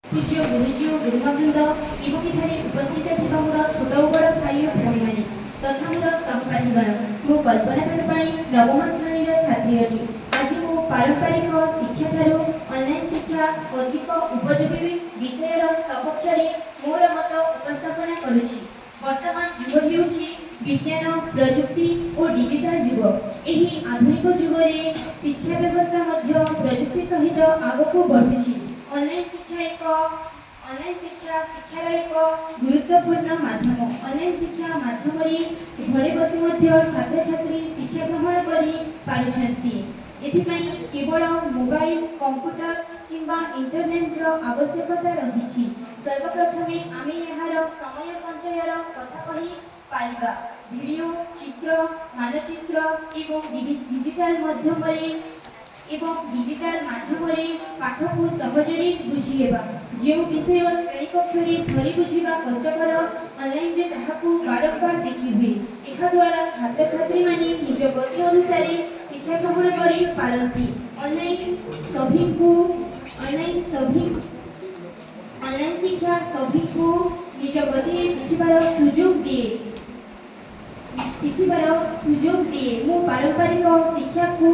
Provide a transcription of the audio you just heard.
पूज्य गुरुजी और गुरुमावृंद एवं एठारे उपस्थित थिबा मोर छोट और बड़ भाई और भाभी माने तथा मोर सहपाठीगण मो कल्पना बेणुपाणी नवम श्रेणीर छात्री अटी। आज मो पारंपरिक शिक्षा ठारू ऑनलाइन शिक्षा अधिक उपयोगी विषयर सपक्ष मोर मत उपस्थापना करुछि। वर्तमान युग हेउछि विज्ञान प्रजुक्ति और डिजिटल युग। एही आधुनिक युग रे शिक्षा व्यवस्था मध्य प्रजुक्ति सहित आगको बढ़ुछि। ऑनलाइन शिक्षा शिक्षार एक गुरुत्वपूर्ण माध्यम। ऑनलाइन शिक्षा माध्यम घरे बसी मध्य छात्र छात्री शिक्षा ग्रहण करि पारुछंती। एथिपाई केवल मोबाइल कंप्यूटर किंबा इंटरनेट रो आवश्यकता रहिछि। सर्वप्रथमे आमे एहार समय संचयर कथा कहि पारिबा। वीडियो चित्र मानचित्र डिजिटल माध्यम पाठ को सहजरे बुझीहेबा। जो विषय श्रेणी कक्ष धरी बुझीबा कष्टकर ऑनलाइन रे ताहाकू बारंबार देखि हुए। एहा द्वारा छात्र छात्री माने निज गति अनुसार शिक्षा ग्रहण करि पारंती। ऑनलाइन शिक्षा सभी को निज गति शिखिबार सुजोग दिए। मो पारंपरिक शिक्षा को